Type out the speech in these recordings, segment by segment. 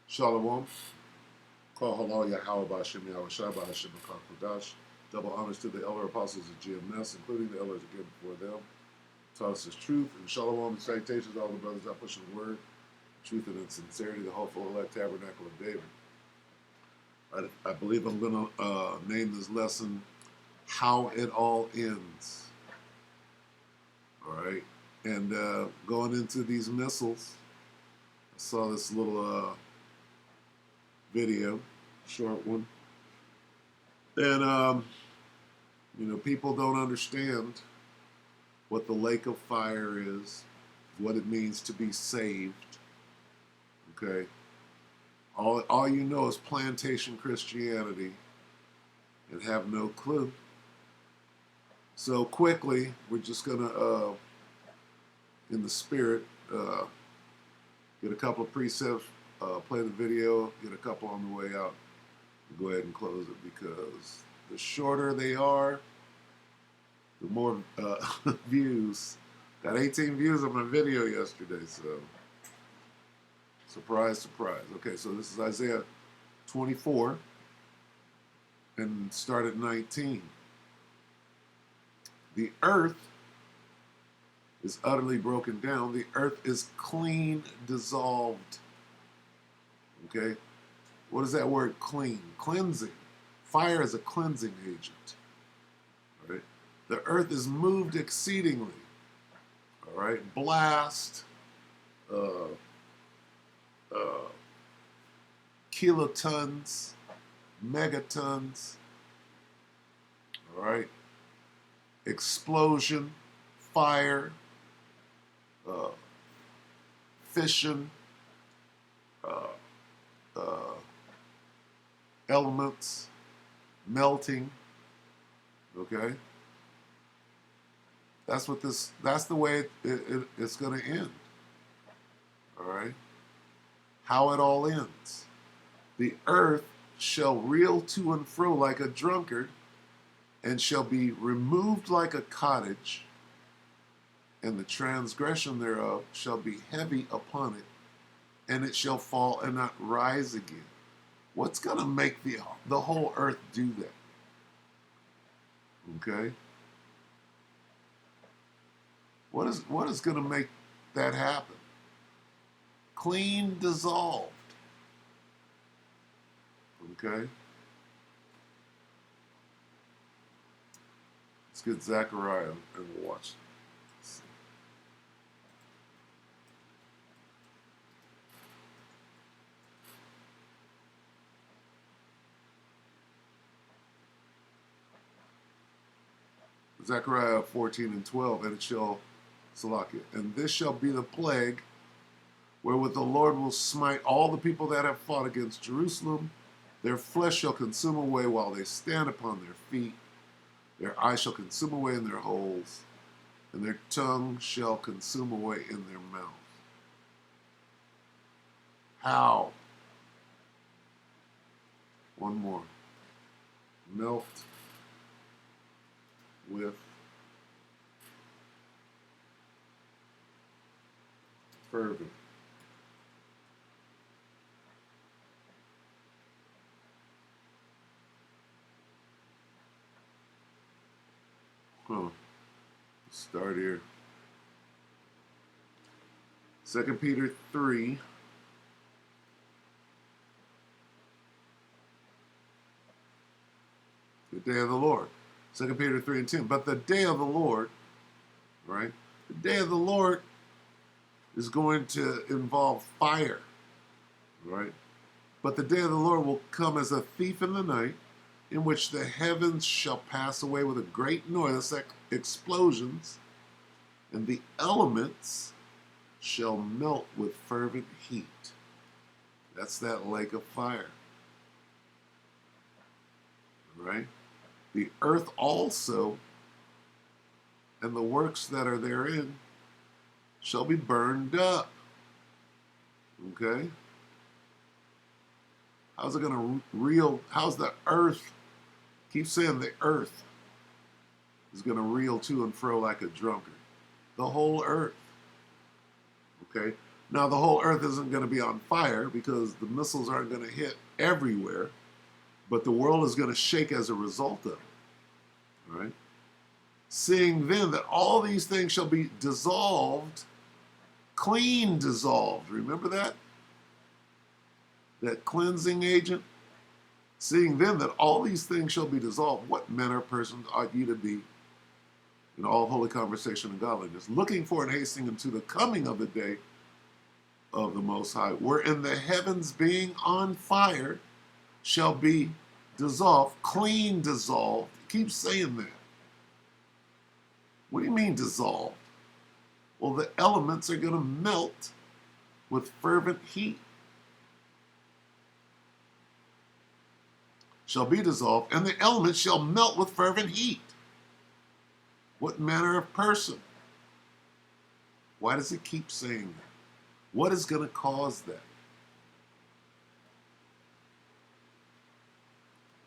Shalom. Call halal Yahweh Ba'Shem Yahweh Shai Ba'Shem Kodash. Double homage to the elder apostles of GMS, including the elders again before them. Taught us his truth. And shalom and salutations to all the brothers out pushing the word, truth and in sincerity, the hopeful elect tabernacle of David. I believe I'm going to name this lesson, How It All Ends. All right. And going into these missiles, I saw this little video, short one. And, people don't understand what the lake of fire is, what it means to be saved. Okay? All you know is plantation Christianity and have no clue. So quickly, we're just going to, in the spirit, get a couple of precepts, play the video, get a couple on the way out, and go ahead and close it, because the shorter they are, the more views. Got 18 views on my video yesterday, so surprise, surprise. Okay, so this is Isaiah 24, and start at 19. The earth is utterly broken down. The earth is clean, dissolved. Okay? What is that word clean? Cleansing. Fire is a cleansing agent. All right? The earth is moved exceedingly. All right? Blast, kilotons, megatons. All right? Explosion, fire, fission, elements, melting. Okay? That's the way it's going to end. All right? How it all ends. The earth shall reel to and fro like a drunkard, and shall be removed like a cottage, and the transgression thereof shall be heavy upon it, and it shall fall and not rise again. What's going to make the whole earth do that? Okay? What is going to make that happen? Clean dissolved. Okay? Let's get Zechariah and we'll watch. Zechariah 14 and 12, and it shall, Salakia, and this shall be the plague wherewith the Lord will smite all the people that have fought against Jerusalem. Their flesh shall consume away while they stand upon their feet. Their eyes shall consume away in their holes, and their tongue shall consume away in their mouth. How? One more. Melt with fervent. Start here. 2 Peter 3. The day of the Lord. 2 Peter 3 and 10. But the day of the Lord, right? The day of the Lord is going to involve fire, right? But the day of the Lord will come as a thief in the night, in which the heavens shall pass away with a great noise, like explosions, and the elements shall melt with fervent heat. That's that lake of fire. Right? The earth also, and the works that are therein, shall be burned up. Okay? How's it going to how's the earth, keep saying the earth is going to reel to and fro like a drunkard. The whole earth. Okay? Now, the whole earth isn't going to be on fire because the missiles aren't going to hit everywhere, but the world is going to shake as a result of it. All right? Seeing then that all these things shall be dissolved, clean dissolved. Remember that? That cleansing agent? Seeing then that all these things shall be dissolved, what manner of persons ought ye to be in all holy conversation and godliness, looking for and hastening unto the coming of the day of the Most High, wherein the heavens being on fire shall be dissolved, clean dissolved. Keep saying that. What do you mean dissolved? Well, the elements are going to melt with fervent heat. Shall be dissolved, and the elements shall melt with fervent heat. What manner of person? Why does it keep saying that? What is going to cause that?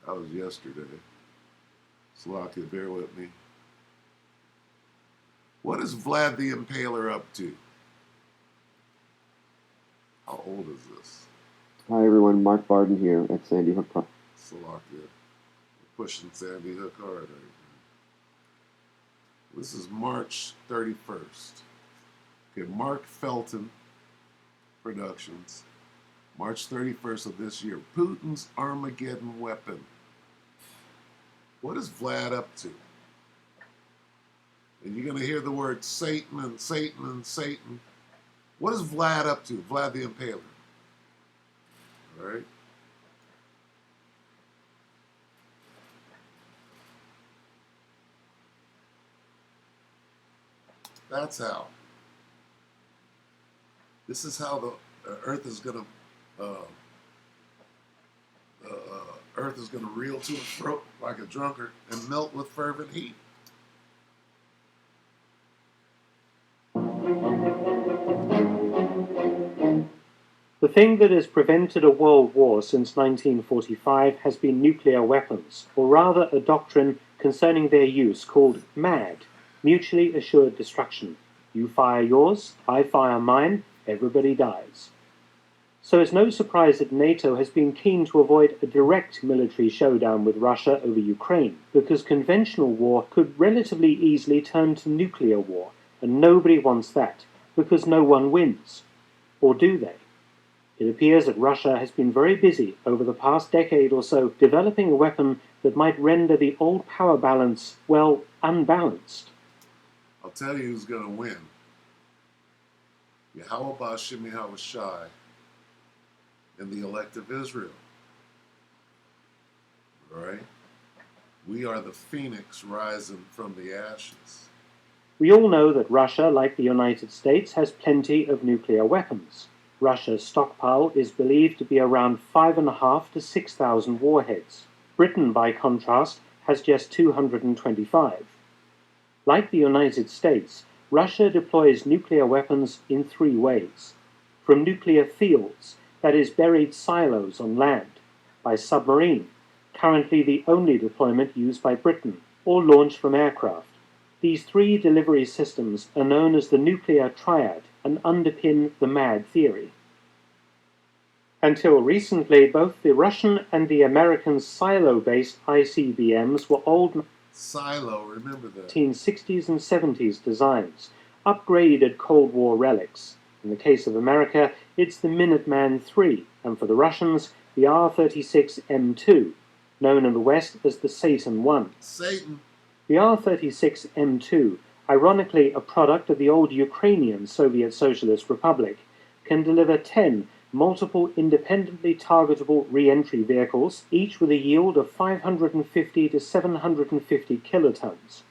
That was yesterday. Slovakia, bear with me. What is Vlad the Impaler up to? How old is this? Hi everyone, Mark Barden here at Sandy Hook Park. Slovakia. We're pushing Sandy Hook hard right now. This is March 31st. Okay, Mark Felton Productions. March 31st of this year. Putin's Armageddon weapon. What is Vlad up to? And you're going to hear the word Satan and Satan and Satan. What is Vlad up to? Vlad the Impaler. All right? That's how. This is how the earth is going to earth is going to reel to and fro like a drunkard and melt with fervent heat. The thing that has prevented a world war since 1945 has been nuclear weapons, or rather a doctrine concerning their use called MAD, Mutually Assured Destruction. You fire yours, I fire mine, everybody dies. So it's no surprise that NATO has been keen to avoid a direct military showdown with Russia over Ukraine, because conventional war could relatively easily turn to nuclear war, and nobody wants that, because no one wins. Or do they? It appears that Russia has been very busy over the past decade or so developing a weapon that might render the old power balance, well, unbalanced. I'll tell you who's going to win. Yahweh Bashim Yahweh Shai and the elect of Israel. All right? We are the phoenix rising from the ashes. We all know that Russia, like the United States, has plenty of nuclear weapons. Russia's stockpile is believed to be around 5,500 to 6,000 warheads. Britain, by contrast, has just 225. Like the United States, Russia deploys nuclear weapons in three ways. From nuclear fields, that is, buried silos on land, by submarine, currently the only deployment used by Britain, or launched from aircraft. These three delivery systems are known as the nuclear triad and underpin the MAD theory. Until recently, both the Russian and the American silo-based ICBMs were old Silo, remember that. 1960s and 70s designs, upgraded Cold War relics. In the case of America, it's the Minuteman III, and for the Russians, the R-36M2, known in the West as the Satan I. Satan. The R-36M2, ironically a product of the old Ukrainian Soviet Socialist Republic, can deliver 10 multiple independently targetable re-entry vehicles, each with a yield of 550 to 750 kilotons.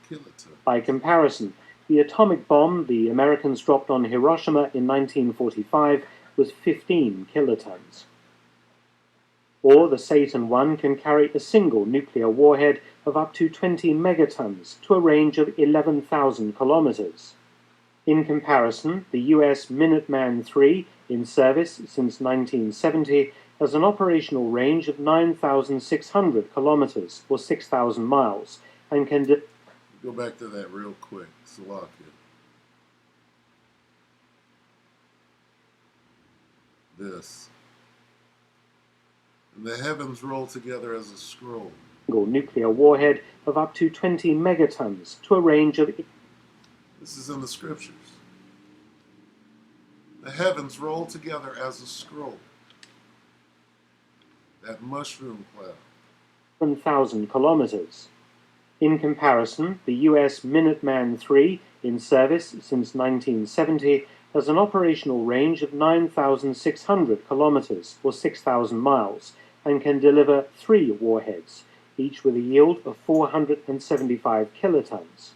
By comparison, the atomic bomb the Americans dropped on Hiroshima in 1945 was 15 kilotons. Or the Satan I can carry a single nuclear warhead of up to 20 megatons to a range of 11,000 kilometers. In comparison, the US Minuteman III, in service since 1970, has an operational range of 9,600 kilometers, or 6,000 miles, and can go back to that real quick, Slovakia. Yes. And the heavens roll together as a scroll. Nuclear warhead of up to 20 megatons to a range of. This is in the scriptures. The heavens roll together as a scroll. That mushroom cloud. 1,000 kilometers. In comparison, the US Minuteman III, in service since 1970, has an operational range of 9,600 kilometers, or 6,000 miles, and can deliver 3 warheads, each with a yield of 475 kilotons.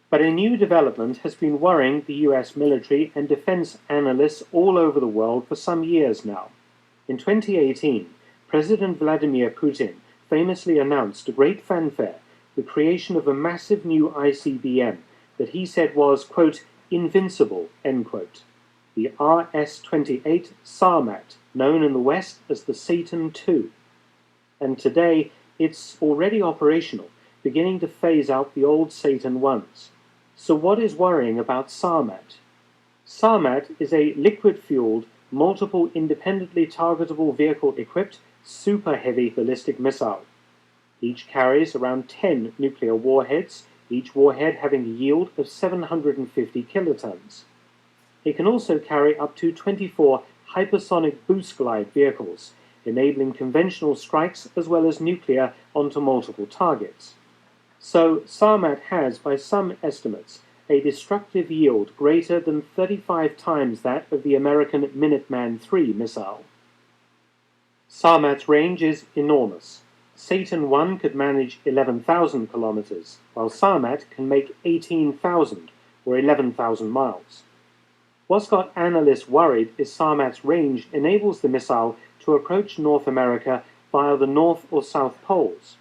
But a new development has been worrying the US military and defense analysts all over the world for some years now. In 2018, President Vladimir Putin famously announced to great fanfare the creation of a massive new ICBM that he said was, quote, invincible, end quote. The RS-28 Sarmat, known in the West as the Satan II. And today, it's already operational, beginning to phase out the old Satan Is. So what is worrying about Sarmat? Sarmat is a liquid-fueled, multiple independently targetable vehicle-equipped, super-heavy ballistic missile. Each carries around 10 nuclear warheads, each warhead having a yield of 750 kilotons. It can also carry up to 24 hypersonic boost glide vehicles, enabling conventional strikes as well as nuclear onto multiple targets. So Sarmat has, by some estimates, a destructive yield greater than 35 times that of the American Minuteman III missile. Sarmat's range is enormous. Satan I could manage 11,000 kilometers, while Sarmat can make 18,000, or 11,000 miles. What's got analysts worried is Sarmat's range enables the missile to approach North America via the North or South poles.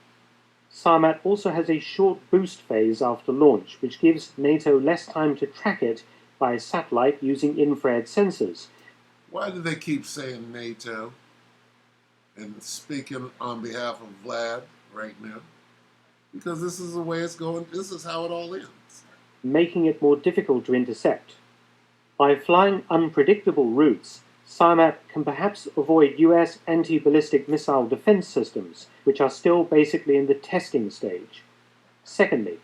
Sarmat also has a short boost phase after launch, which gives NATO less time to track it by satellite using infrared sensors. Why do they keep saying NATO and speaking on behalf of Vlad right now? Because this is the way it's going. This is how it all ends. Making it more difficult to intercept. By flying unpredictable routes, Sarmat can perhaps avoid US anti-ballistic missile defense systems, which are still basically in the testing stage. Secondly,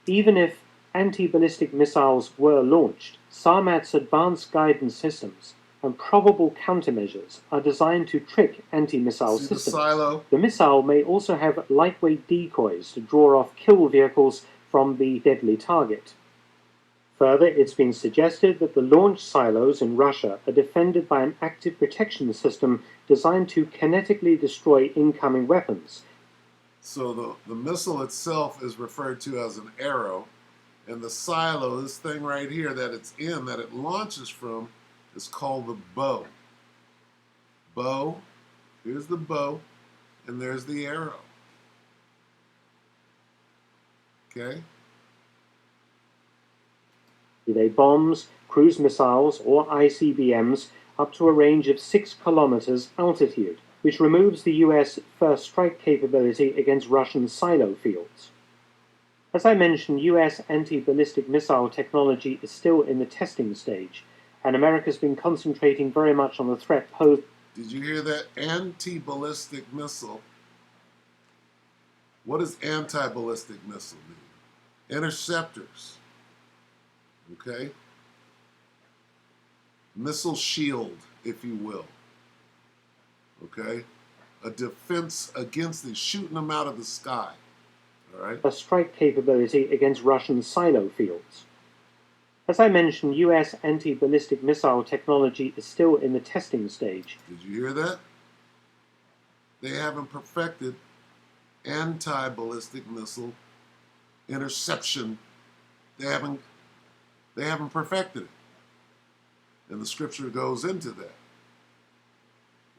even if anti-ballistic missiles were launched, Sarmat's advanced guidance systems and probable countermeasures are designed to trick anti-missile systems. The silo? The missile may also have lightweight decoys to draw off kill vehicles from the deadly target. Further, it's been suggested that the launch silos in Russia are defended by an active protection system designed to kinetically destroy incoming weapons. So the missile itself is referred to as an arrow, and the silo, this thing right here that it's in, that it launches from, is called the bow. Bow, here's the bow, and there's the arrow. Okay? Be they bombs, cruise missiles, or ICBMs up to a range of 6 kilometers altitude, which removes the US first strike capability against Russian silo fields. As I mentioned, US anti-ballistic missile technology is still in the testing stage, and America's been concentrating very much on the threat posed. Did you hear that? Anti-ballistic missile. What does anti-ballistic missile mean? Interceptors. Okay? Missile shield, if you will. Okay? A defense against these, shooting them out of the sky. All right? A strike capability against Russian silo fields. As I mentioned, US anti-ballistic missile technology is still in the testing stage. Did you hear that? They haven't perfected anti-ballistic missile interception. They haven't perfected it. And the scripture goes into that.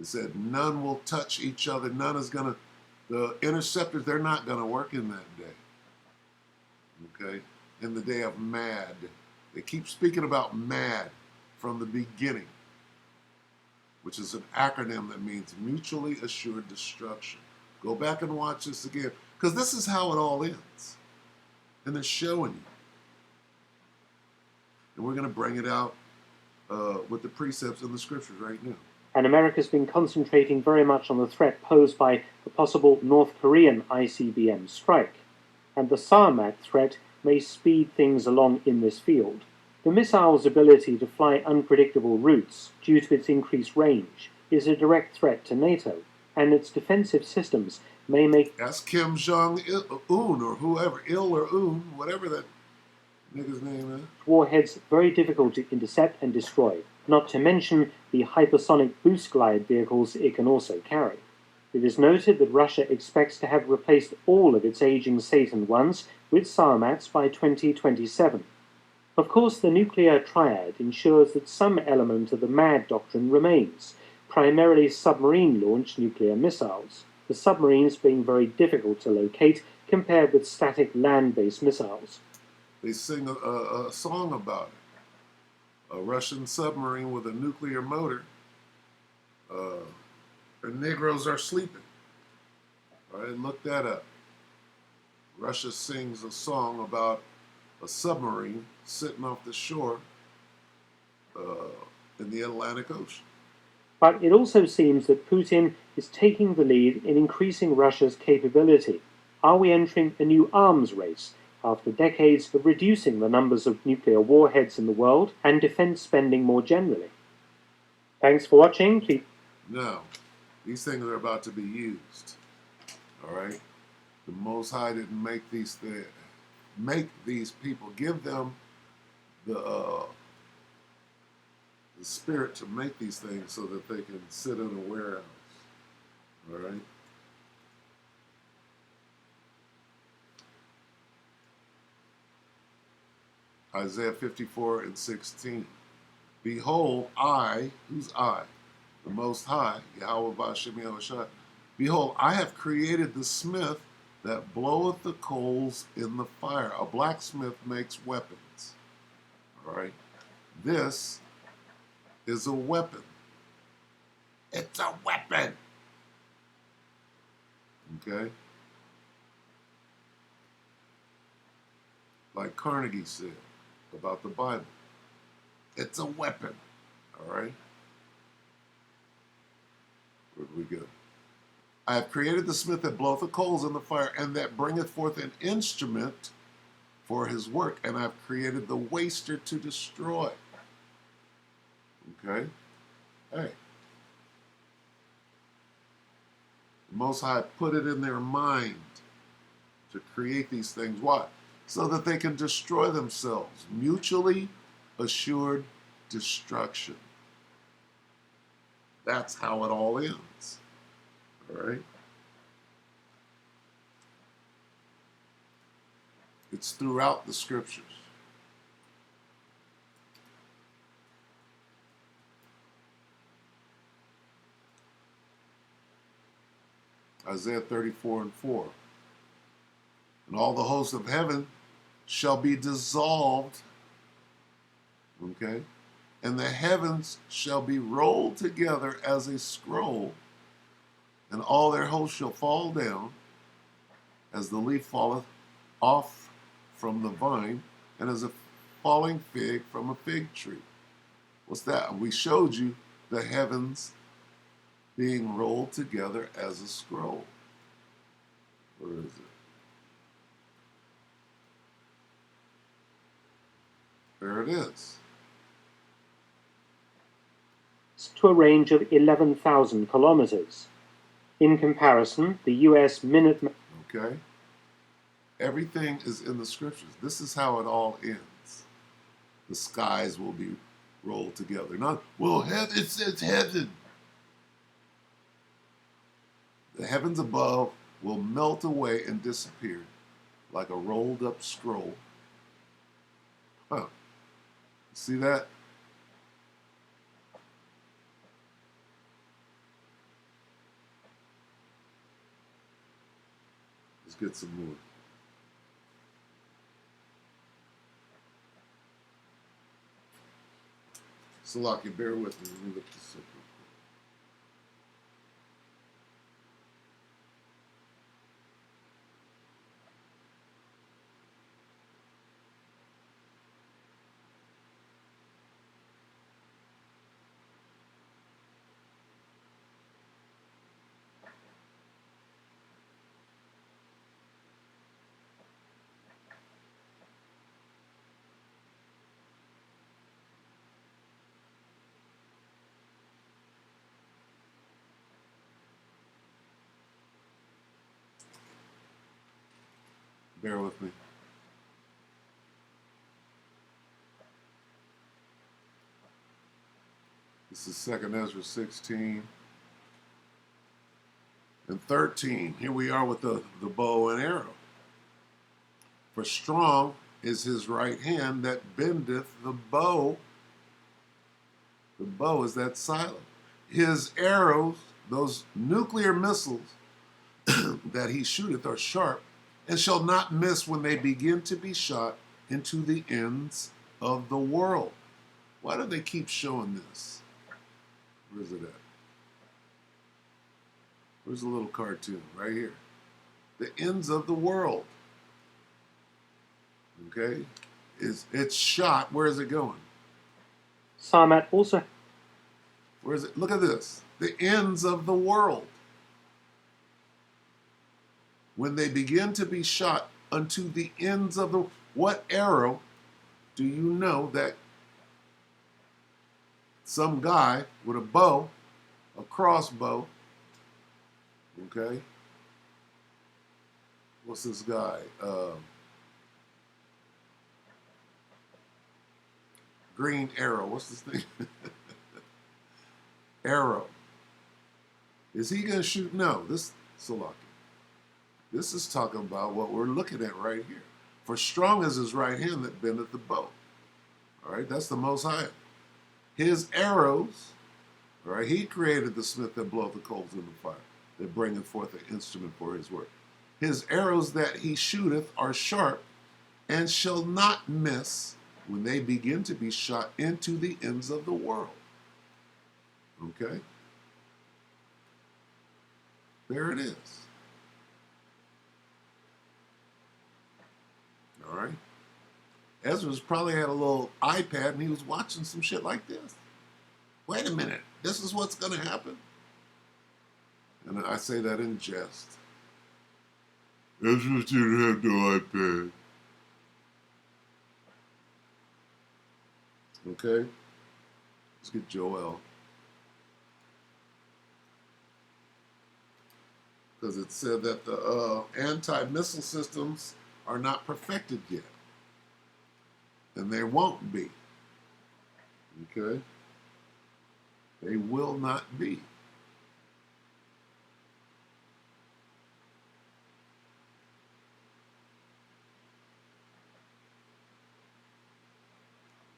It said none will touch each other. None is going to, the interceptors, they're not going to work in that day. Okay? In the day of MAD. They keep speaking about MAD from the beginning, which is an acronym that means mutually assured destruction. Go back and watch this again, because this is how it all ends. And they're showing you. And we're going to bring it out with the precepts in the scriptures right now. And America's been concentrating very much on the threat posed by a possible North Korean ICBM strike. And the Sarmat threat may speed things along in this field. The missile's ability to fly unpredictable routes due to its increased range is a direct threat to NATO, and its defensive systems may make That's Kim Jong-un or whoever, Il or Un, whatever that nigga's name is. warheads very difficult to intercept and destroy, not to mention the hypersonic boost glide vehicles it can also carry. It is noted that Russia expects to have replaced all of its aging Satan ones with Sarmats by 2027. Of course, the nuclear triad ensures that some element of the MAD doctrine remains, primarily submarine-launched nuclear missiles, the submarines being very difficult to locate compared with static land-based missiles. They sing a song about it. A Russian submarine with a nuclear motor. The Negroes are sleeping. All right, look that up. Russia sings a song about a submarine sitting off the shore in the Atlantic Ocean. But it also seems that Putin is taking the lead in increasing Russia's capability. Are we entering a new arms race after decades of reducing the numbers of nuclear warheads in the world and defense spending more generally? Thanks for watching. Please. No, these things are about to be used. All right, the Most High didn't make these things. Make these people, give them the spirit to make these things so that they can sit in a warehouse. All right. Isaiah 54:16. Behold, I, who's I? The Most High, Yahweh Ba'Shem Yahushua. Behold, I have created the smith that bloweth the coals in the fire. A blacksmith makes weapons. All right. This is a weapon. It's a weapon. Okay? Like Carnegie said about the Bible. It's a weapon. All right? Where do we go? I have created the smith that bloweth the coals in the fire, and that bringeth forth an instrument for his work. And I've created the waster to destroy. Okay? Hey. The Most High put it in their mind to create these things. Why? So that they can destroy themselves. Mutually assured destruction. That's how it all ends. All right? It's throughout the scriptures. Isaiah 34:4. And all the hosts of heaven shall be dissolved. Okay? And the heavens shall be rolled together as a scroll, and all their hosts shall fall down, as the leaf falleth off from the vine, and as a falling fig from a fig tree. What's that? We showed you the heavens being rolled together as a scroll. Where is it? There it is. To a range of 11,000 kilometers. In comparison, the US Minuteman. Okay? Everything is in the scriptures. This is how it all ends. The skies will be rolled together. Not, well, it says heaven. The heavens above will melt away and disappear like a rolled up scroll. Huh. See that? Let's get some more. Salaki, bear with me. Let me look this up. Bear with me. This is 2nd Ezra 16 and 13. Here we are with the bow and arrow. For strong is his right hand that bendeth the bow. The bow is that silent. His arrows, those nuclear missiles that he shooteth, are sharp, and shall not miss when they begin to be shot into the ends of the world. Why do they keep showing this? Where is it at? Where's the little cartoon? Right here. The ends of the world. Okay? It's shot. Where is it going? Sarmat also. Where is it? Look at this. The ends of the world. When they begin to be shot unto the ends of the... What arrow do you know that some guy with a bow, a crossbow, okay? What's this guy? Green Arrow. What's this thing? Arrow. Is he going to shoot? No, this Salaki. This is talking about what we're looking at right here. For strong is his right hand that bendeth the bow. All right, that's the Most High. His arrows, all right, he created the smith that bloweth the coals in the fire, that bringeth forth an instrument for his work. His arrows that he shooteth are sharp, and shall not miss when they begin to be shot into the ends of the world. Okay? There it is. All right? Ezra's probably had a little iPad and he was watching some shit like this. Wait a minute, this is what's going to happen? And I say that in jest. Ezra didn't have no iPad. Okay? Let's get Joel. Because it said that the anti-missile systems are not perfected yet. And they won't be. Okay? They will not be.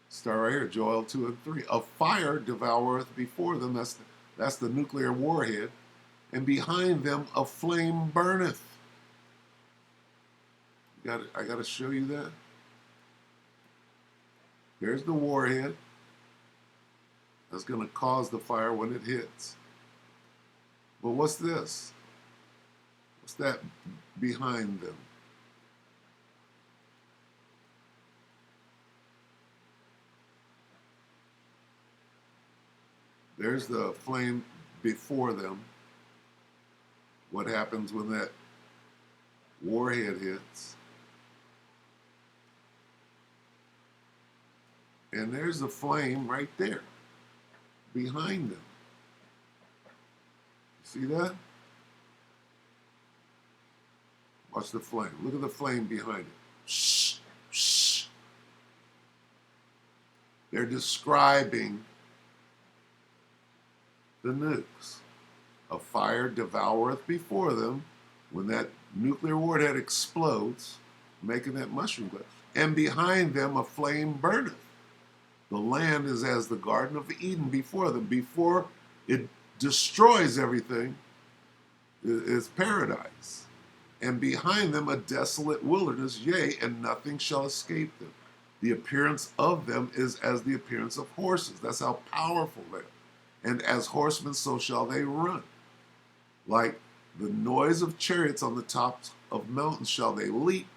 Start right here, Joel 2 and 3. A fire devoureth before them, that's the nuclear warhead, and behind them a flame burneth. I got to show you that. There's the warhead. That's going to cause the fire when it hits. But what's this? What's that behind them? There's the flame before them. What happens when that warhead hits? And there's the flame right there, behind them. See that? Watch the flame. Look at the flame behind it. Shh, shh. They're describing the nukes. A fire devoureth before them when that nuclear warhead explodes, making that mushroom cloud. And behind them a flame burneth. The land is as the Garden of Eden before them. Before it destroys everything, is paradise. And behind them a desolate wilderness, yea, and nothing shall escape them. The appearance of them is as the appearance of horses. That's how powerful they are. And as horsemen, so shall they run. Like the noise of chariots on the tops of mountains shall they leap.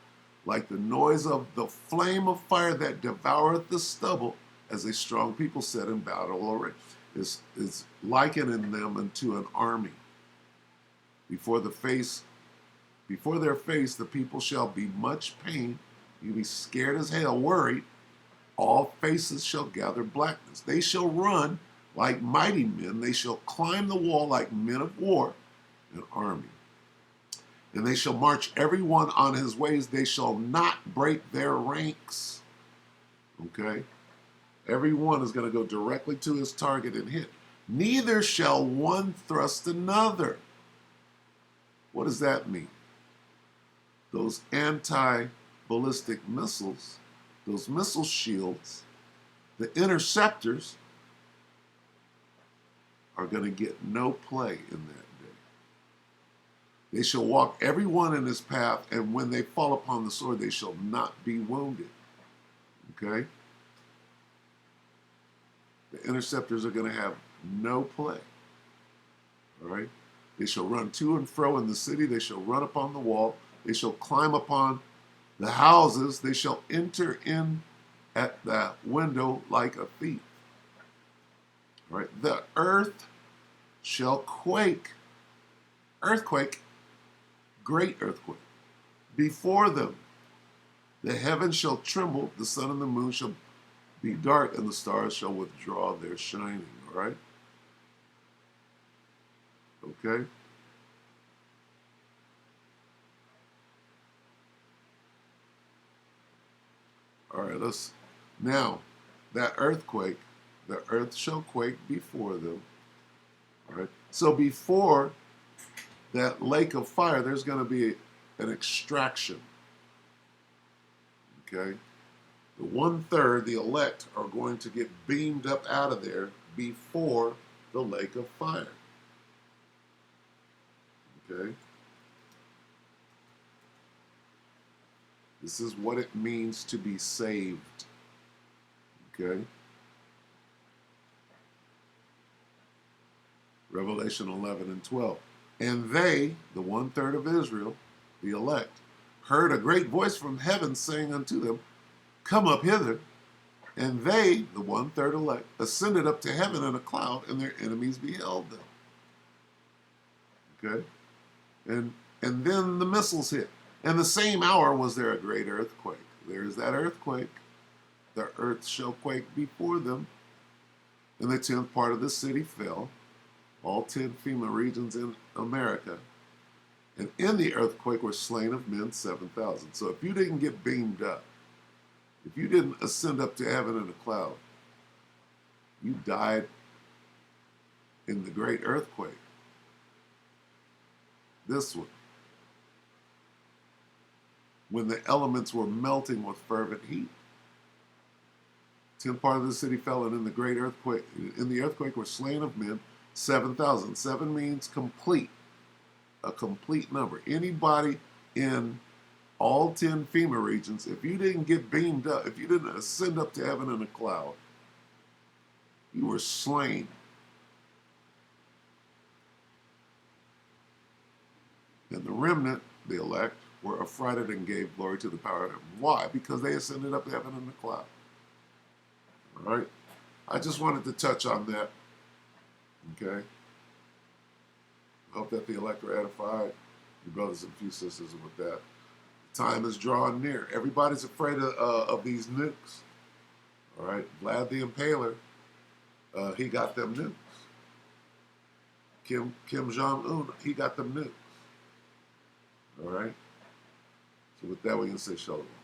Like the noise of the flame of fire that devoureth the stubble, as a strong people set in battle array, is likening them unto an army. Before their face, the people shall be much pain. You'll be scared as hell, worried. All faces shall gather blackness. They shall run like mighty men. They shall climb the wall like men of war, an army. And they shall march every one on his ways. They shall not break their ranks. Okay? Every one is going to go directly to his target and hit. Neither shall one thrust another. What does that mean? Those anti-ballistic missiles, those missile shields, the interceptors are going to get no play in that day. They shall walk every one in his path, and when they fall upon the sword, they shall not be wounded. Okay? The interceptors are going to have no play. All right? They shall run to and fro in the city. They shall run upon the wall. They shall climb upon the houses. They shall enter in at the window like a thief. All right? The earth shall quake. Earthquake, great earthquake. Before them, the heavens shall tremble. The sun and the moon shall be dark, and the stars shall withdraw their shining. All right? Okay? All right, now, that earthquake, the earth shall quake before them. All right? So before that lake of fire, there's going to be an extraction. Okay? The 1/3, the elect, are going to get beamed up out of there before the lake of fire. Okay? This is what it means to be saved. Okay? Revelation 11 and 12. And they, the 1/3 of Israel, the elect, heard a great voice from heaven saying unto them, Come up hither. And they, the 1/3 elect, ascended up to heaven in a cloud, and their enemies beheld them. Okay? And then the missiles hit. And the same hour was there a great earthquake. There's that earthquake. The earth shall quake before them. And the 10th part of the city fell. All 10 FEMA regions in America. And in the earthquake were slain of men 7,000. So if you didn't get beamed up, if you didn't ascend up to heaven in a cloud, you died in the great earthquake. This one. When the elements were melting with fervent heat. 10th part of the city fell, and in the great earthquake, in the earthquake were slain of men 7,000. 7 means complete, a complete number. Anybody in all 10 FEMA regions, if you didn't get beamed up, if you didn't ascend up to heaven in a cloud, you were slain. And the remnant, the elect, were affrighted and gave glory to the power of heaven. Why? Because they ascended up to heaven in the cloud. All right? I just wanted to touch on that. Okay? I hope that the elect are edified, your brothers and few sisters, with that. Time is drawing near. Everybody's afraid of these nukes. All right? Vlad the Impaler, he got them nukes. Kim Jong-un, he got them nukes. All right? So with that, we can say shalom.